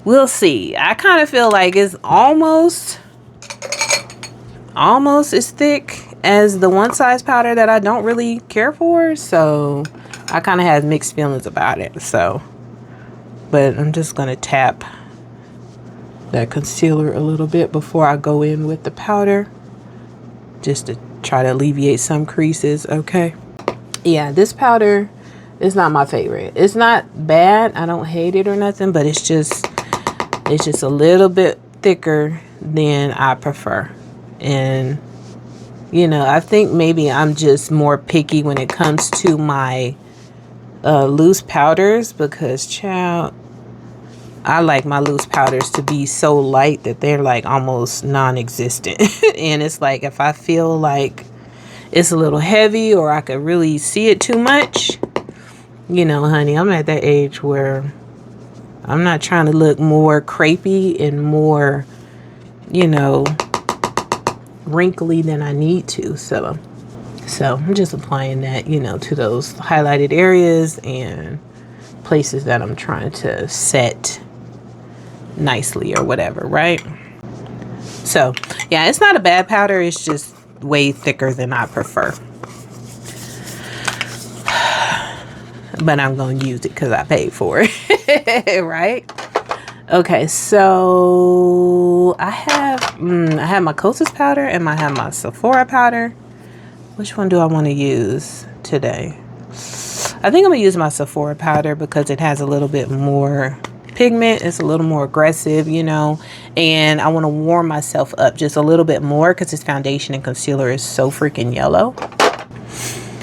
We'll see. I kind of feel like it's almost as thick as the One Size powder that I don't really care for. So I kind of have mixed feelings about it. So, but I'm just going to tap that concealer a little bit before I go in with the powder, just to try to alleviate some creases. Okay. Yeah, this powder is not my favorite. It's not bad. I don't hate it or nothing, but it's just a little bit thicker than I prefer. And, you know, I think maybe I'm just more picky when it comes to my loose powders, because, child, I like my loose powders to be so light that they're like almost non-existent. And it's like, if I feel like it's a little heavy or I could really see it too much, you know, honey, I'm at that age where I'm not trying to look more crepey and more, you know, wrinkly than I need to. So I'm just applying that, you know, to those highlighted areas and places that I'm trying to set nicely or whatever, right? So yeah, it's not a bad powder. It's just way thicker than I prefer. But I'm going to use it because I paid for it. Right? Okay, so I have my Kosas powder and I have my Sephora powder. Which one do I want to use today? I think I'm gonna use my Sephora powder because it has a little bit more pigment. It's a little more aggressive, you know, and I want to warm myself up just a little bit more because this foundation and concealer is so freaking yellow.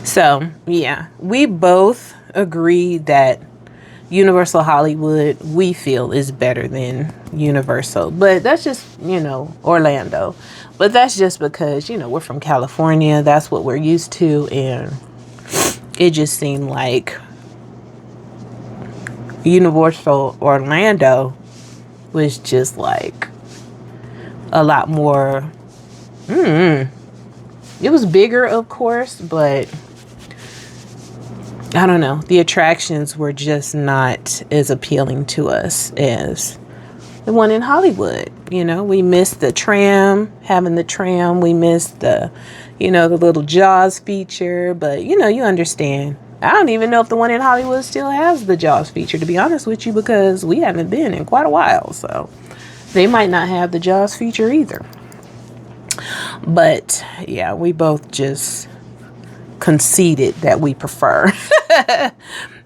So yeah, we both agree that Universal Hollywood, we feel, is better than Universal. But that's just, you know, Orlando. But that's just because, you know, we're from California. That's what we're used to. And it just seemed like Universal Orlando was just like a lot more. It was bigger, of course, but I don't know. The attractions were just not as appealing to us as the one in Hollywood. You know, we missed the tram, having the tram. We missed the, you know, the little Jaws feature. But, you know, you understand. I don't even know if the one in Hollywood still has the Jaws feature, to be honest with you, because we haven't been in quite a while. So they might not have the Jaws feature either. But, yeah, we both just conceded that we prefer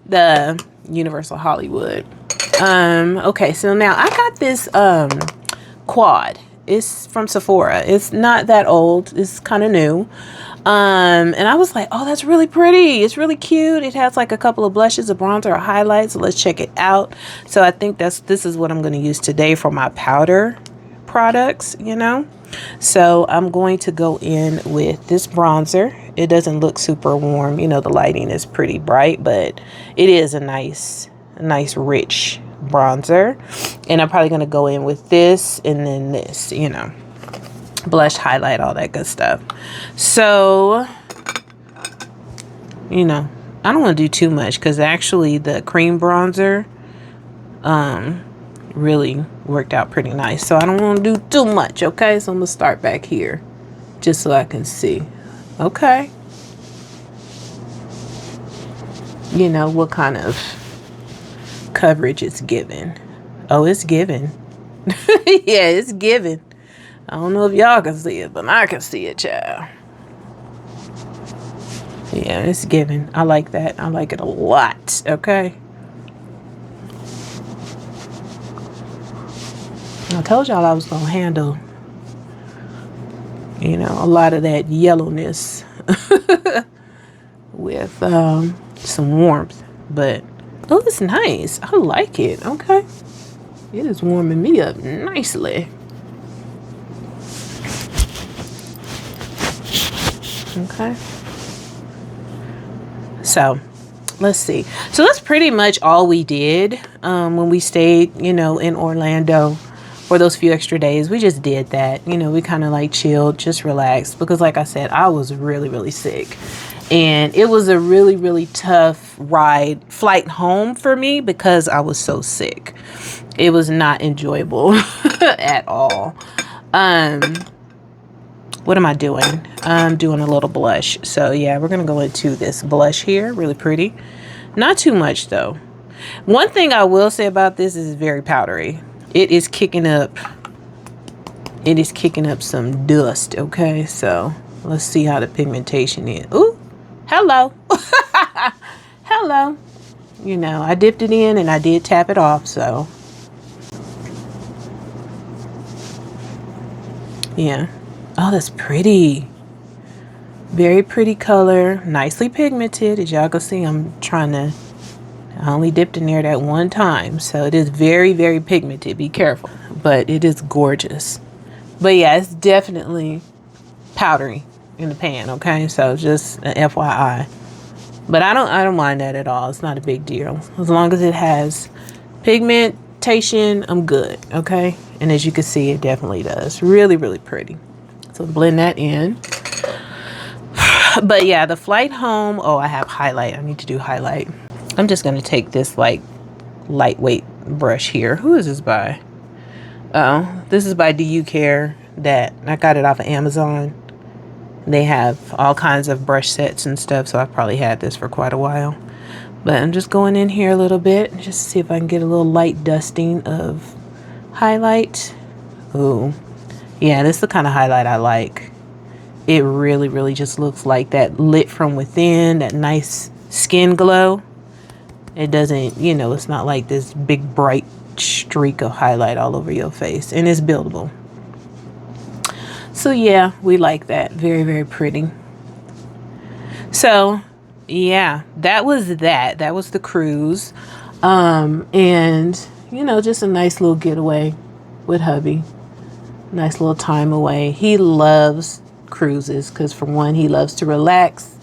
the Universal Hollywood. Okay, so now I got this quad. It's from Sephora. It's not that old. It's kind of new. And I was like, oh, that's really pretty. It's really cute. It has like a couple of blushes, a bronzer, a highlight. So let's check it out. So I think this is what I'm going to use today for my powder products, you know. So I'm going to go in with this bronzer. It doesn't look super warm. You know, the lighting is pretty bright, but it is a nice rich bronzer. And I'm probably going to go in with this and then this, you know, blush, highlight, all that good stuff. So, you know, I don't want to do too much because actually the cream bronzer really worked out pretty nice. So I don't want to do too much, okay? So I'm going to start back here just so I can see. Okay. You know, what kind of coverage it's giving. Oh, it's giving. Yeah, it's giving. I don't know if y'all can see it, but I can see it, child. Yeah, it's giving. I like that. I like it a lot, okay? I told y'all I was going to handle, you know, a lot of that yellowness with some warmth. But, oh, it's nice. I like it. Okay. It is warming me up nicely. Okay. So, let's see. So, that's pretty much all we did when we stayed, you know, in Orlando. For those few extra days, we just did that. You know, we kind of like chilled, just relaxed. Because like I said, I was really, really sick. And it was a really, really tough flight home for me because I was so sick. It was not enjoyable at all. What am I doing? I'm doing a little blush. So yeah, we're going to go into this blush here. Really pretty. Not too much though. One thing I will say about this is very powdery. It is kicking up some dust, okay? So, let's see how the pigmentation is. Ooh, hello. Hello. You know, I dipped it in and I did tap it off, so. Yeah. Oh, that's pretty. Very pretty color. Nicely pigmented. As y'all can see, I only dipped in there that one time. So it is very, very pigmented. Be careful. But it is gorgeous. But yeah, it's definitely powdery in the pan, okay? So just an FYI. But I don't mind that at all. It's not a big deal. As long as it has pigmentation, I'm good, okay? And as you can see, it definitely does. Really, really pretty. So blend that in. But yeah, the flight home. Oh, I have highlight. I need to do highlight. I'm just going to take this like lightweight brush here. Who is this by? Oh, this is by Do You Care. That I got it off of Amazon. They have all kinds of brush sets and stuff. So I've probably had this for quite a while. But I'm just going in here a little bit. Just to see if I can get a little light dusting of highlight. Ooh, yeah, this is the kind of highlight I like. It really, really just looks like that lit from within, that nice skin glow. It doesn't, you know, it's not like this big bright streak of highlight all over your face, and it's buildable. So yeah, we like that. Very, very pretty. So yeah, that was the cruise. And you know, just a nice little getaway with hubby. Nice little time away. He loves cruises because, for one, he loves to relax.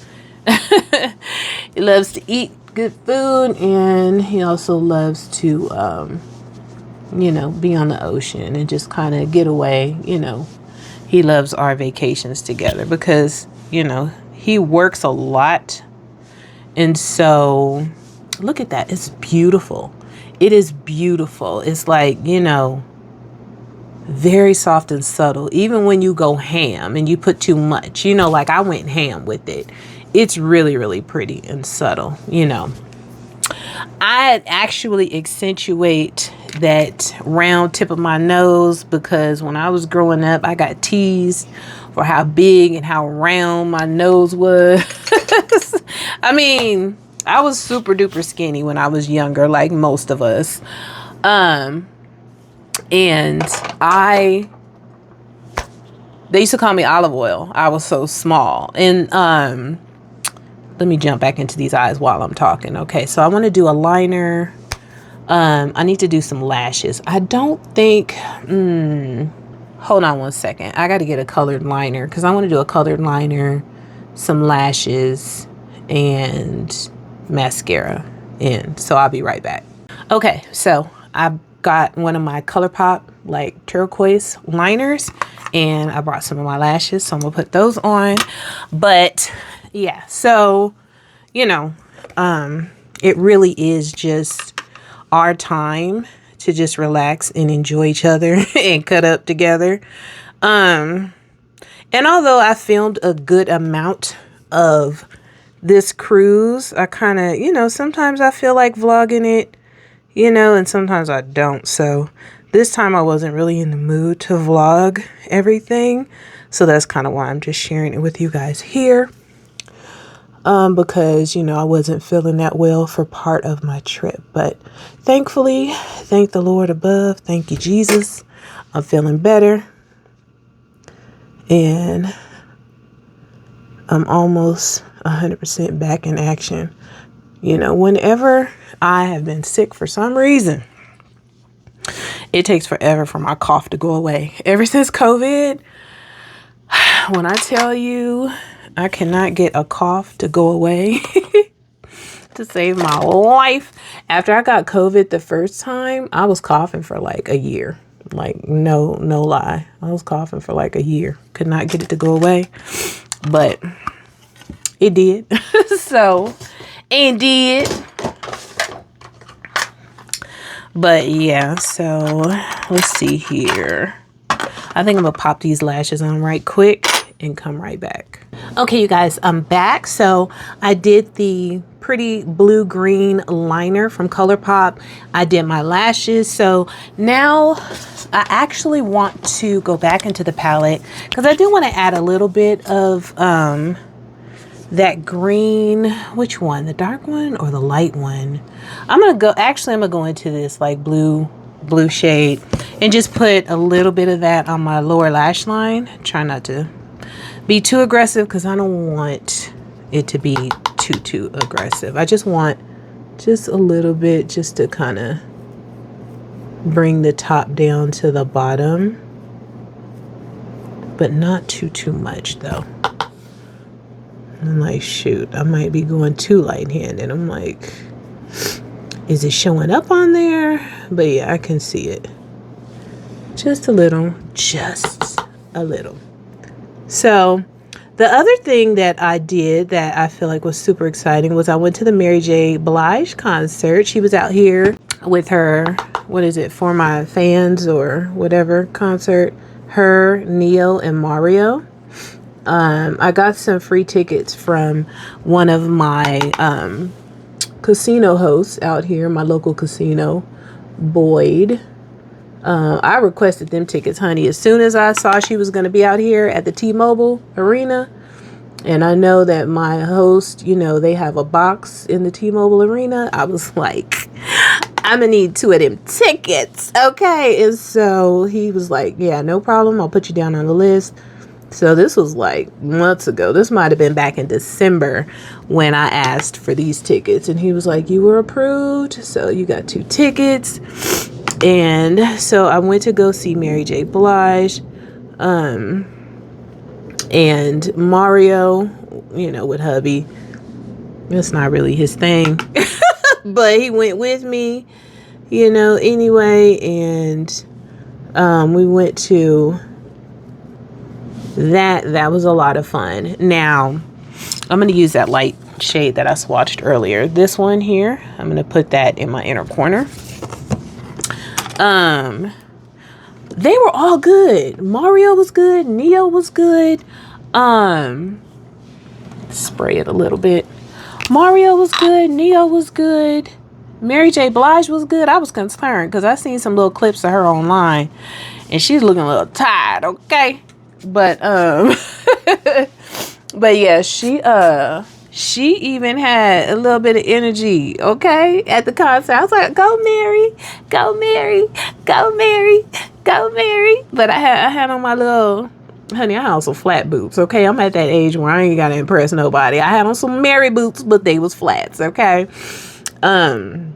He loves to eat good food, and he also loves to you know, be on the ocean and just kind of get away. You know, he loves our vacations together because, you know, he works a lot. And so look at that. It's beautiful. It is beautiful. It's like, you know, very soft and subtle. Even when you go ham and you put too much, you know, like I went ham with it. It's really, really pretty and subtle, you know. I actually accentuate that round tip of my nose because when I was growing up, I got teased for how big and how round my nose was. I mean, I was super duper skinny when I was younger, like most of us. And they used to call me olive oil. I was so small. And let me jump back into these eyes while I'm talking. Okay, so I want to do a liner. I need to do some lashes. I don't think, hold on one second. I got to get a colored liner because I want to do a colored liner, some lashes, and mascara in. So I'll be right back. Okay, so I got one of my ColourPop like turquoise liners, and I brought some of my lashes, so I'm gonna put those on. But yeah, so you know, it really is just our time to just relax and enjoy each other and cut up together. And although I filmed a good amount of this cruise, I kind of, you know, sometimes I feel like vlogging it, you know, and sometimes I don't. So this time I wasn't really in the mood to vlog everything. So that's kind of why I'm just sharing it with you guys here. Because, you know, I wasn't feeling that well for part of my trip. But thankfully, thank the Lord above. Thank you, Jesus. I'm feeling better. And I'm almost 100% back in action. You know, whenever I have been sick for some reason, it takes forever for my cough to go away. Ever since COVID, when I tell you I cannot get a cough to go away to save my life. After I got COVID the first time, I was coughing for like a year. Like, no lie. I was coughing for like a year. Could not get it to go away. But it did. So, and did. But yeah, so let's see here. I think I'm gonna pop these lashes on right quick and come right back. Okay, you guys, I'm back. So I did the pretty blue-green liner from ColourPop. I did my lashes. So now I actually want to go back into the palette because I do want to add a little bit of that green. Which one? The dark one or the light one? I'm gonna go into this like blue shade and just put a little bit of that on my lower lash line. Try not to be too aggressive because I don't want it to be too aggressive. I just want just a little bit just to kind of bring the top down to the bottom, but not too much though. I'm like, shoot, I might be going too light-handed. I'm like, is it showing up on there? But yeah, I can see it. Just a little. So the other thing that I did that I feel like was super exciting was I went to the Mary J. Blige concert. She was out here with her, what is it, For My Fans or whatever concert. Her, Neo, and Mario. I got some free tickets from one of my casino hosts out here, my local casino, Boyd. I requested them tickets, honey, as soon as I saw she was going to be out here at the T-Mobile Arena. And I know that my host, you know, they have a box in the T-Mobile Arena. I was like, I'm gonna need 2 of them tickets, okay? And so he was like, yeah, no problem. I'll put you down on the list. So this was like months ago. This might have been back in December when I asked for these tickets. And he was like, you were approved. So you got 2 tickets. And so I went to go see Mary J. Blige. And Mario, you know, with hubby. It's not really his thing. But he went with me, you know, anyway. And we went to that. That was a lot of fun. Now, I'm going to use that light shade that I swatched earlier. This one here, I'm going to put that in my inner corner. They were all good. Mario was good. Neo was good. Spray it a little bit. Mario was good. Neo was good. Mary J. Blige was good. I was concerned because I seen some little clips of her online and she's looking a little tired, okay? But but yeah, she even had a little bit of energy, okay, at the concert. I was like, go Mary, go Mary, go Mary, go Mary. But I had on my little, honey, I had on some flat boots, okay? I'm at that age where I ain't got to impress nobody. I had on some Mary boots, but they was flats, okay? And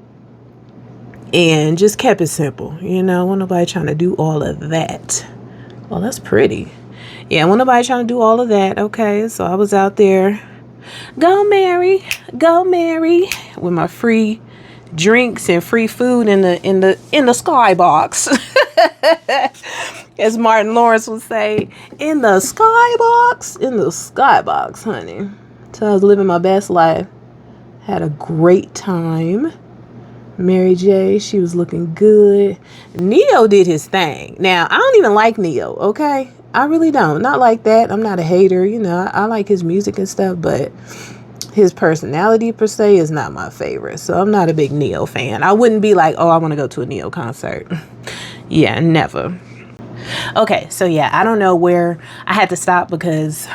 just kept it simple, you know? Wasn't nobody trying to do all of that. Well, that's pretty. Yeah, wasn't nobody trying to do all of that, okay? So I was out there. Go Mary, with my free drinks and free food in the skybox. As Martin Lawrence would say, in the skybox, honey. So I was living my best life. Had a great time. Mary J, she was looking good. Neo did his thing. Now, I don't even like Neo, okay? I really don't. Not like that. I'm not a hater. You know, I like his music and stuff, but his personality per se is not my favorite. So I'm not a big Neo fan. I wouldn't be like, oh, I want to go to a Neo concert. Yeah, never. Okay, so yeah, I don't know where I had to stop because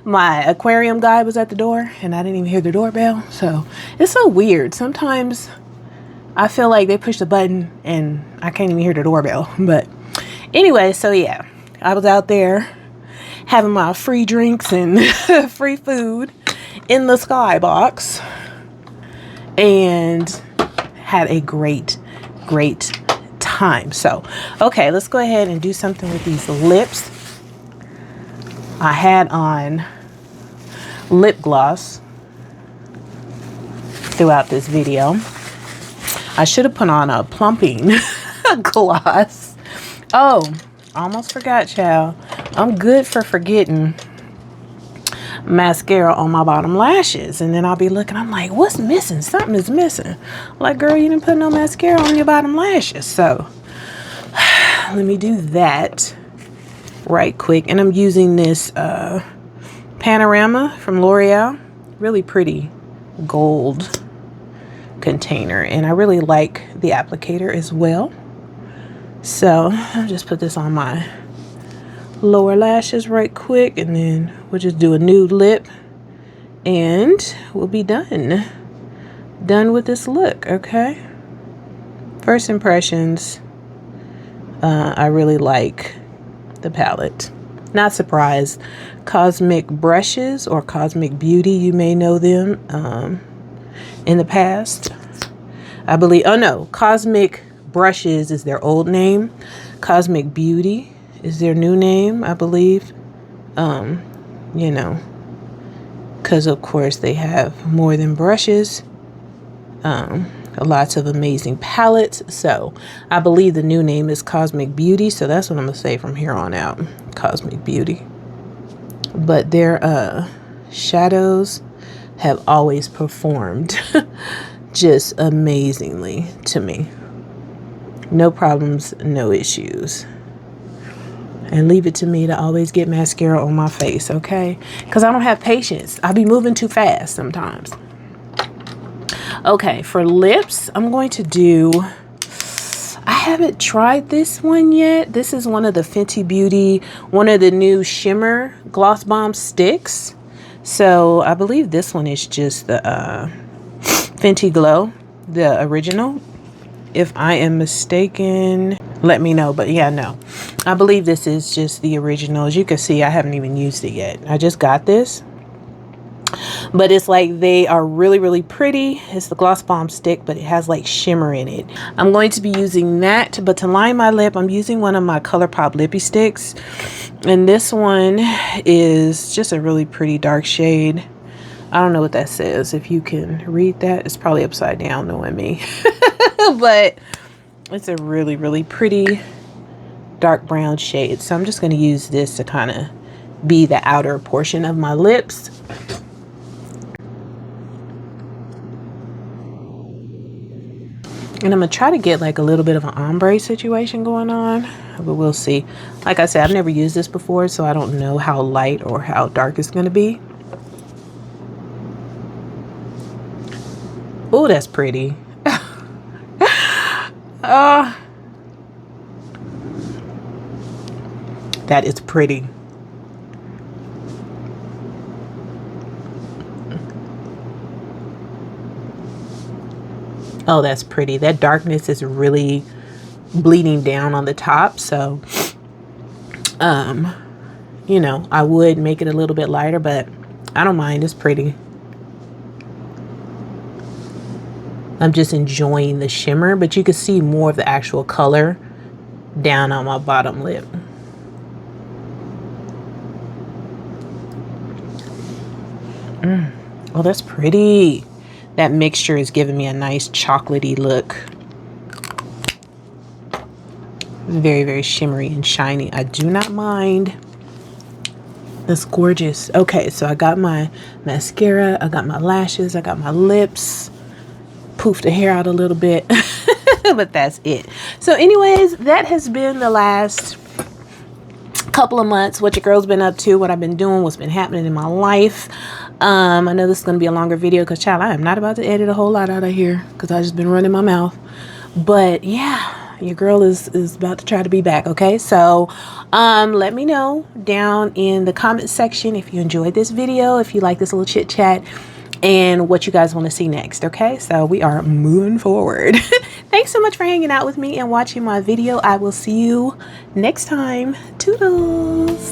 my aquarium guy was at the door and I didn't even hear the doorbell. So it's so weird. Sometimes I feel like they push the button and I can't even hear the doorbell. But anyway, so yeah. I was out there having my free drinks and free food in the skybox and had a great time. So, okay, let's go ahead and do something with these lips. I had on lip gloss throughout this video. I should have put on a plumping gloss. Oh, almost forgot, child. I'm good for forgetting mascara on my bottom lashes. And then I'll be looking, I'm like, what's missing? Something is missing. I'm like, girl, you didn't put no mascara on your bottom lashes. So let me do that right quick. And I'm using this Panorama from L'Oreal. Really pretty gold container. And I really like the applicator as well. So I'll just put this on my lower lashes right quick, and then we'll just do a nude lip and we'll be done with this look. Okay, first impressions, I really like the palette. Not surprised. Cosmic Brushes or Cosmic Beauty, you may know them in the past, I believe. Oh no, Cosmic Brushes is their old name. Cosmic Beauty is their new name, I believe. You know, because of course they have more than brushes. Lots of amazing palettes. So I believe the new name is Cosmic Beauty. So that's what I'm gonna say from here on out. Cosmic Beauty. But their shadows have always performed just amazingly to me. No problems, no issues. And leave it to me to always get mascara on my face, okay? Because I don't have patience. I be moving too fast sometimes. Okay, for lips, I'm going to do... I haven't tried this one yet. This is one of the Fenty Beauty, one of the new shimmer gloss bomb sticks. So I believe this one is just the Fenty Glow, the original. If I am mistaken, let me know. But yeah, no, I believe this is just the original. As you can see, I haven't even used it yet. I just got this. But it's like they are really, really pretty. It's the gloss bomb stick, but it has like shimmer in it. I'm going to be using that, but to line my lip, I'm using one of my ColourPop lippy sticks. And this one is just a really pretty dark shade. I don't know what that says. If you can read that, it's probably upside down knowing me. But it's a really, really pretty dark brown shade. So I'm just going to use this to kind of be the outer portion of my lips. And I'm going to try to get like a little bit of an ombre situation going on, but we'll see. Like I said, I've never used this before, so I don't know how light or how dark it's going to be. Oh, that's pretty. That is pretty. Oh, that's pretty. That darkness is really bleeding down on the top. So, you know, I would make it a little bit lighter, but I don't mind. It's pretty. I'm just enjoying the shimmer, but you can see more of the actual color down on my bottom lip. Oh, that's pretty. That mixture is giving me a nice chocolatey look. Very, very shimmery and shiny. I do not mind. That's gorgeous. Okay, so I got my mascara. I got my lashes. I got my lips. Poof the hair out a little bit. But that's it. So anyways, that has been the last couple of months. What your girl's been up to. What I've been doing. What's been happening in my life. I know this is going to be a longer video because, child, I am not about to edit a whole lot out of here because I just been running my mouth. But yeah, your girl is about to try to be back. Okay, so let me know down in the comment section if you enjoyed this video, if you like this little chit chat, and what you guys want to see next. Okay, so we are moving forward. Thanks so much for hanging out with me and watching my video. I will see you next time. Toodles.